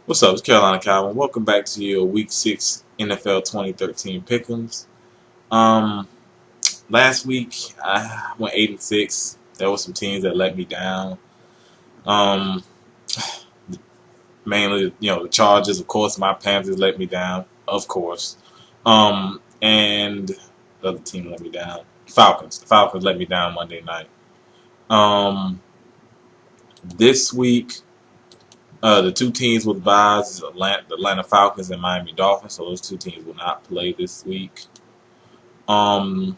What's up? It's Carolina Calvin. Welcome back to your Week 6 NFL 2013 Pick'ems. Um, Last week I went 8-6. There were some teams that let me down. Um, Mainly, the Chargers. Of course, my Panthers let me down. Of course. And the other team let me down. Falcons. The Falcons let me down Monday night. Um, this week, the two teams with buys is the Atlanta Falcons and Miami Dolphins. So those two teams will not play this week. Um,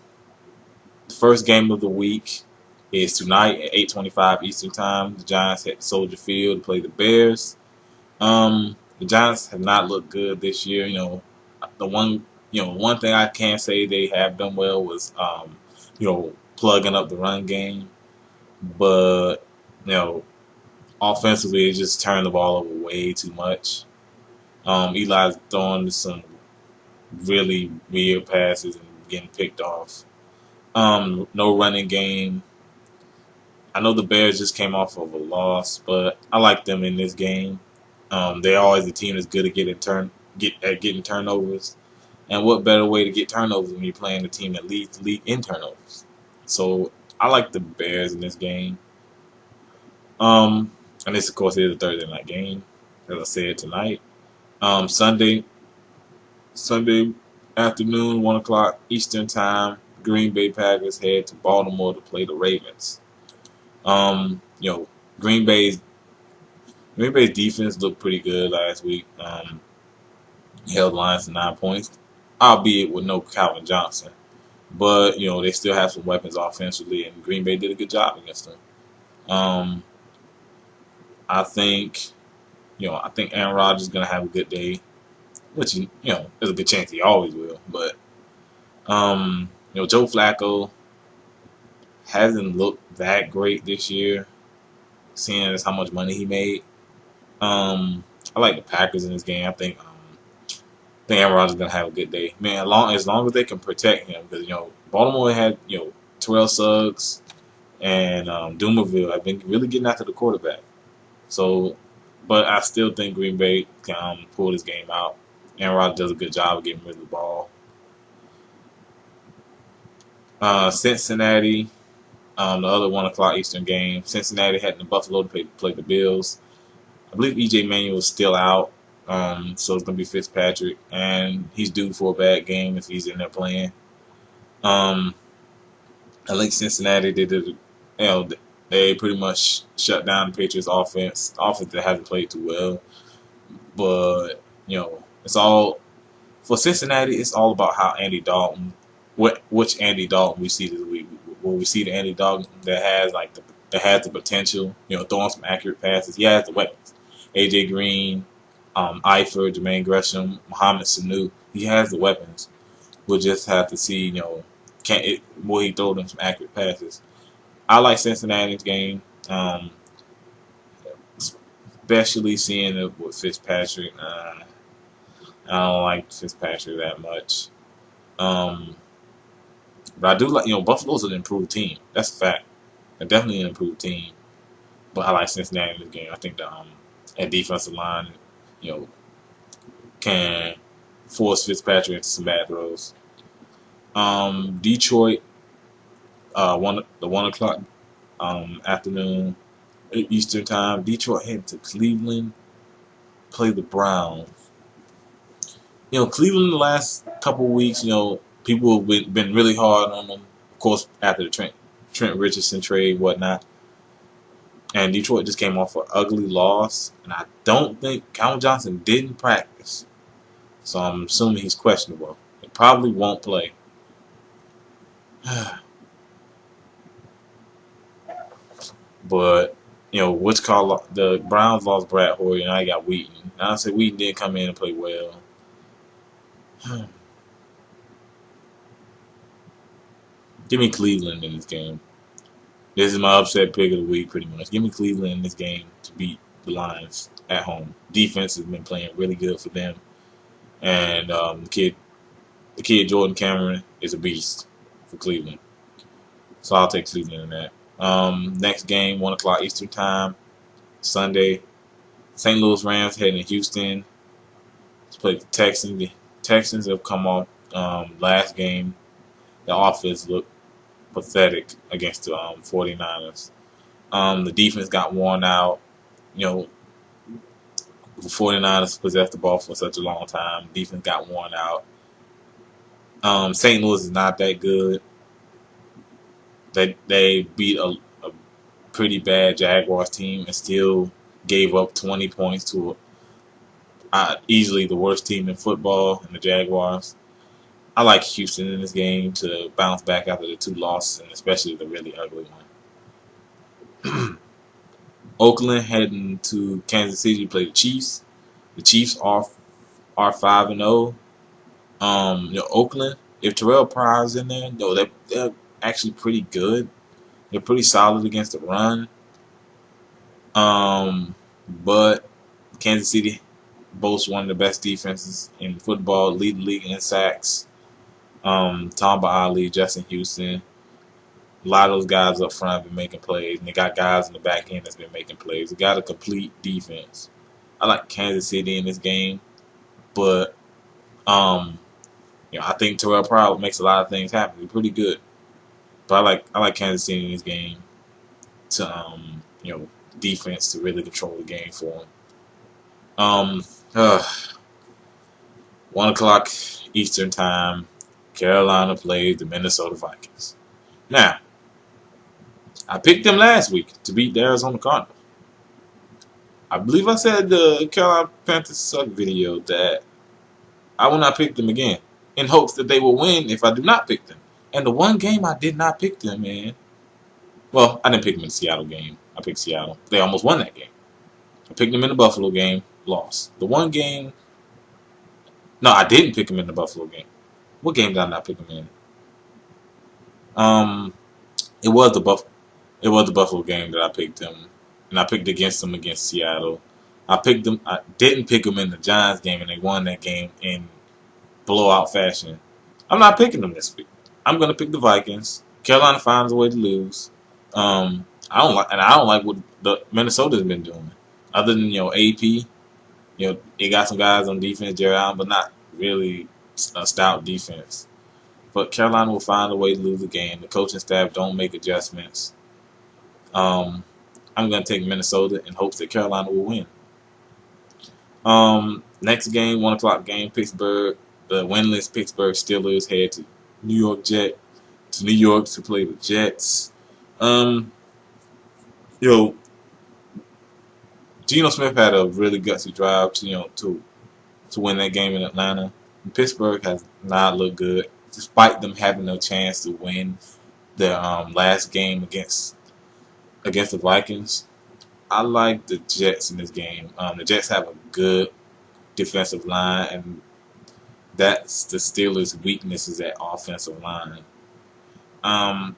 the first game of the week is tonight at 8:25 Eastern Time. The Giants head to Soldier Field to play the Bears. The Giants have not looked good this year. The one thing I can say they have done well was plugging up the run game, but you know offensively they just turned the ball over way too much. Eli's throwing some really weird passes and getting picked off. No running game. I know the Bears just came off of a loss, but I like them in this game. They're always a team that's good at getting turnovers. And what better way to get turnovers when you're playing a team that leads the league in turnovers? So I like the Bears in this game. And this, of course, is a Thursday night game, as I said tonight. Sunday afternoon, 1 o'clock Eastern Time. Green Bay Packers head to Baltimore to play the Ravens. Um, you know, Green Bay's Green Bay's defense looked pretty good last week. Held Lions to 9 points, albeit with no Calvin Johnson. But they still have some weapons offensively, and Green Bay did a good job against them. Um, I think I think Aaron Rodgers is gonna have a good day, which there's a good chance he always will. But Joe Flacco hasn't looked that great this year, seeing as how much money he made. I like the Packers in this game. I think Aaron Rodgers is gonna have a good day, man. As long as they can protect him, because Baltimore had Tuel Suggs and Dumerville have been really getting after the quarterback. So, but I still think Green Bay can pull this game out. Aaron Rodgers does a good job of getting rid of the ball. Cincinnati, the other 1 o'clock Eastern game. Cincinnati heading to Buffalo to play the Bills. I believe EJ Manuel is still out, so it's gonna be Fitzpatrick, and he's due for a bad game if he's in there playing. Um, I think Cincinnati they pretty much shut down the Patriots' offense. Offense that hasn't played too well, but it's all for Cincinnati. It's all about how Andy Dalton, which Andy Dalton we see this week. Will we see the Andy Dalton that has the potential, throwing some accurate passes? He has the weapons. AJ Green, Eifert, Jermaine Gresham, Mohamed Sanu. He has the weapons. We'll just have to see, will he throw them some accurate passes? I like Cincinnati's game, especially seeing it with Fitzpatrick. I don't like Fitzpatrick that much. Um, but I do like, Buffalo's an improved team. That's a fact. They're definitely an improved team. But I like Cincinnati in this game. I think that defensive line, you know, can force Fitzpatrick into some bad throws. Detroit, the 1 o'clock afternoon Eastern time. Detroit head to Cleveland, play the Browns. Cleveland the last couple of weeks, people have been really hard on them. Of course, after the Trent Richardson trade, whatnot. And Detroit just came off an ugly loss, and I don't think Calvin Johnson didn't practice, so I'm assuming he's questionable. He probably won't play. But the Browns lost Brad Hoyer, and I got Wheaton. And I said Wheaton didn't come in and play well. Give me Cleveland in this game. This is my upset pick of the week, pretty much. Give me Cleveland in this game to beat the Lions at home. Defense has been playing really good for them, and the kid Jordan Cameron is a beast for Cleveland. So I'll take Cleveland in that. Next game, 1 o'clock Eastern time, Sunday. St. Louis Rams heading to Houston to play the Texans. The Texans have come off last game. The offense looked pathetic against the 49ers. The defense got worn out. You know, the 49ers possessed the ball for such a long time. Defense got worn out. St. Louis is not that good. They beat a pretty bad Jaguars team and still gave up 20 points to easily the worst team in football in the Jaguars. I like Houston in this game to bounce back after the 2 losses, and especially the really ugly one. Oakland heading to Kansas City to play the Chiefs. The Chiefs are 5-0. Oakland, if Terrell Pryor's in there, though, they're actually pretty good. They're pretty solid against the run. But Kansas City boasts one of the best defenses in football, lead the league in sacks. Tamba Ali, Justin Houston, a lot of those guys up front have been making plays, and they got guys in the back end that's been making plays. They got a complete defense. I like Kansas City in this game, but I think Terrell Pryor makes a lot of things happen. He's pretty good, but I like Kansas City in this game to defense to really control the game for him. 1:00 Eastern time. Carolina plays the Minnesota Vikings. Now, I picked them last week to beat the Arizona Cardinals. I believe I said the Carolina Panthers suck video that I will not pick them again in hopes that they will win if I do not pick them. And the one game I did not pick them in, well, I didn't pick them in the Seattle game. I picked Seattle. They almost won that game. I picked them in the Buffalo game, lost. The one game, no, I didn't pick them in the Buffalo game. What game did I not pick them in? It was the Buffalo game that I picked them, and I picked against them against Seattle. I didn't pick them in the Giants game, and they won that game in blowout fashion. I'm not picking them this week. I'm gonna pick the Vikings. Carolina finds a way to lose. I don't like what the Minnesota's been doing. Other than AP, they got some guys on defense, Jerry Allen, but not really a stout defense. But Carolina will find a way to lose the game. The coaching staff don't make adjustments. I'm going to take Minnesota in hopes that Carolina will win. Next game, 1:00 game, Pittsburgh. The winless Pittsburgh Steelers head to New York to play the Jets. Geno Smith had a really gutsy drive to win that game in Atlanta. And Pittsburgh has not looked good, despite them having no chance to win their last game against the Vikings. I like the Jets in this game. The Jets have a good defensive line, and that's the Steelers' weakness is that offensive line. I'm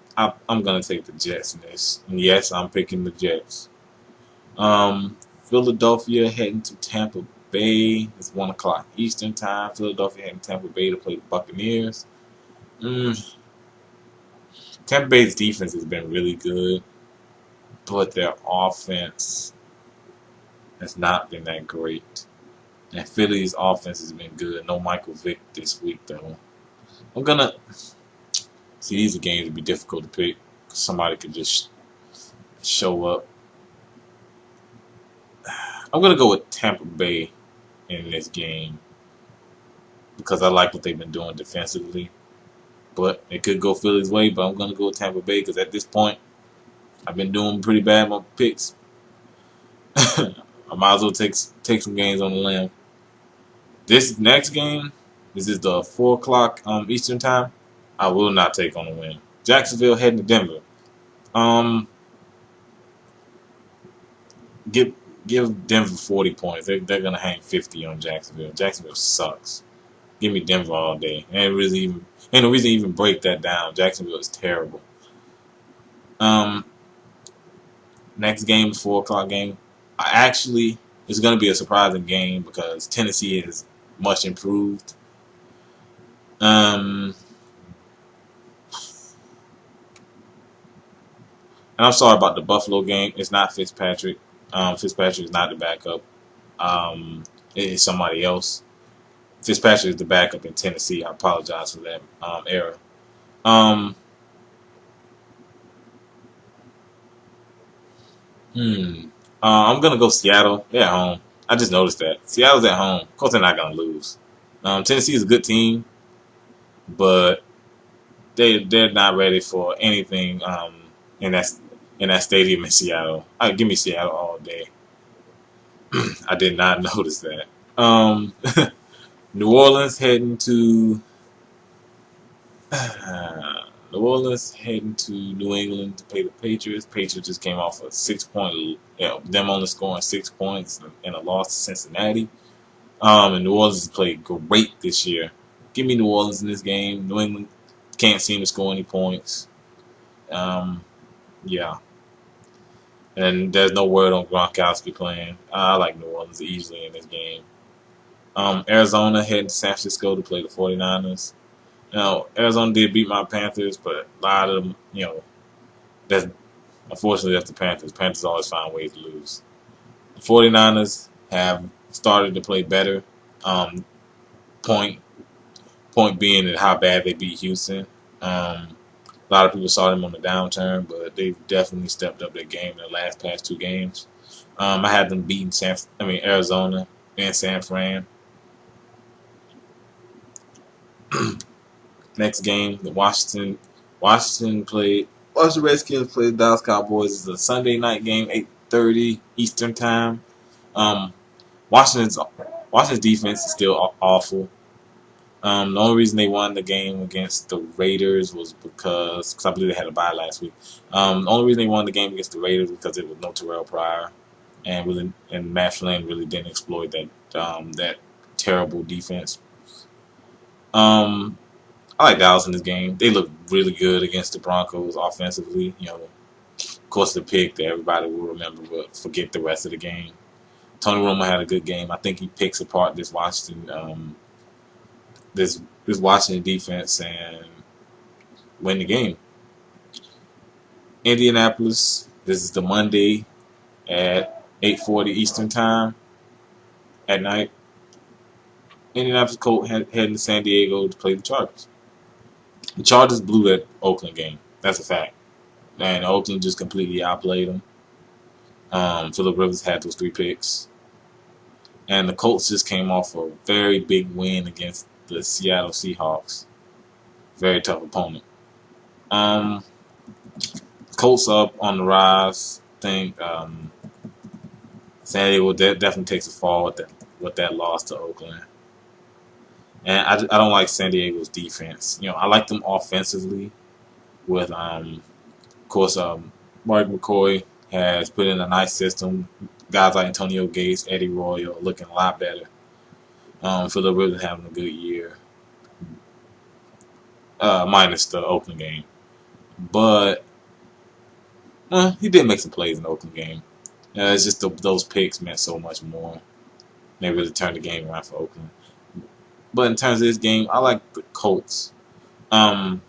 going to take the Jets in this. And yes, I'm picking the Jets. Philadelphia heading to Tampa Bay. It's 1:00 Eastern time. Philadelphia heading to Tampa Bay to play the Buccaneers. Tampa Bay's defense has been really good, but their offense has not been that great. And Philly's offense has been good. No Michael Vick this week, though. I'm going to... See, these are games that be difficult to pick. Somebody could just show up. I'm going to go with Tampa Bay in this game because I like what they've been doing defensively. But it could go Philly's way, but I'm going to go with Tampa Bay because at this point, I've been doing pretty bad on picks. I might as well take some games on the limb. This next game, this is the 4:00 Eastern time. I will not take on the win. Jacksonville heading to Denver. Give Denver 40 points. They're gonna hang 50 on Jacksonville. Jacksonville sucks. Give me Denver all day. Ain't no reason to even break that down. Jacksonville is terrible. Next game is 4:00 game. It's gonna be a surprising game because Tennessee is much improved. And I'm sorry about the Buffalo game. It's not Fitzpatrick. Fitzpatrick is not the backup. it is somebody else. Fitzpatrick is the backup in Tennessee. I apologize for that error. Um, hmm. I'm gonna go Seattle. They're at home. I just noticed that Seattle's at home. Of course, they're not gonna lose. Tennessee is a good team, but they're not ready for anything in that stadium in Seattle. Give me Seattle all day. I did not notice that. Um, New Orleans heading to New Orleans heading to New England to play the Patriots. Patriots just came off a 6-point, them only scoring 6 points in a loss to Cincinnati. And New Orleans has played great this year. Give me New Orleans in this game. New England can't seem to score any points. Yeah. And there's no word on Gronkowski playing. I like New Orleans easily in this game. Arizona heading to San Francisco to play the 49ers. Now, Arizona did beat my Panthers, but a lot of them, that's unfortunately that's the Panthers. Panthers always find ways to lose. The 49ers have started to play better. Point being that how bad they beat Houston. A lot of people saw them on the downturn, but they've definitely stepped up their game in the past 2 games. I had them beating Arizona and San Fran. Next game, the Washington Redskins played the Dallas Cowboys. It's a Sunday night game, 8:30 Eastern time. Washington's defense is still awful. The only reason they won the game against the Raiders was because I believe they had a bye last week. The only reason they won the game against the Raiders was because it was no Terrell Pryor, and Matt Flynn really didn't exploit that terrible defense. I like Dallas in this game. They look really good against the Broncos offensively. Of course, the pick that everybody will remember, but forget the rest of the game. Tony Romo had a good game. I think he picks apart this Washington defense and win the game. Indianapolis. This is the Monday at 8:40 Eastern time at night. Indianapolis Colts heading to San Diego to play the Chargers. The Chargers blew that Oakland game. That's a fact. And Oakland just completely outplayed them. Phillip Rivers had those 3 picks. And the Colts just came off a very big win against the Seattle Seahawks. Very tough opponent. Colts up on the rise. I think San Diego definitely takes a fall with that loss to Oakland. And I don't like San Diego's defense. I like them offensively with, of course, Mark McCoy has put in a nice system. Guys like Antonio Gates, Eddie Royal looking a lot better. Phillip Rivers having a good year. Minus the Oakland game. But he did make some plays in the Oakland game. It's just those picks meant so much more. They really turned the game around for Oakland. But in terms of this game, I like the Colts. I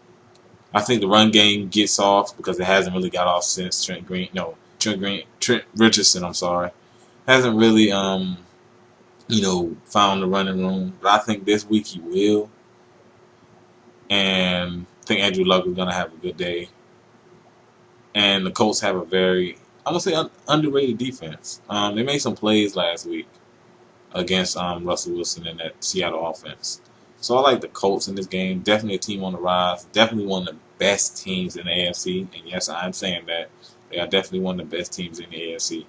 think the run game gets off because it hasn't really got off since Trent Richardson, hasn't really, found the running room. But I think this week he will. And I think Andrew Luck is going to have a good day. And the Colts have a very, I'm going to say, underrated defense. They made some plays last week against Russell Wilson and that Seattle offense. So I like the Colts in this game. Definitely a team on the rise. Definitely one of the best teams in the AFC. And yes, I'm saying that. They are definitely one of the best teams in the AFC.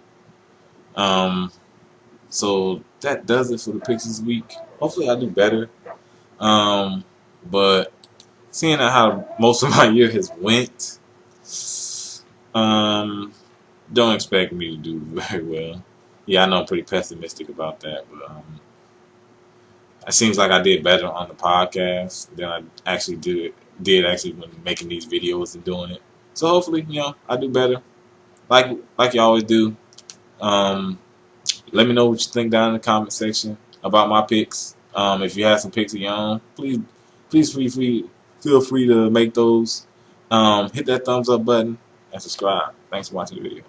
So that does it for the picks this week. Hopefully I do better. But seeing how most of my year has went, don't expect me to do very well. Yeah, I know I'm pretty pessimistic about that, but it seems like I did better on the podcast than I actually did when making these videos and doing it. So hopefully, I do better. Like you always do. Let me know what you think down in the comment section about my picks. If you have some picks of your own, please feel free to make those. Hit that thumbs up button and subscribe. Thanks for watching the video.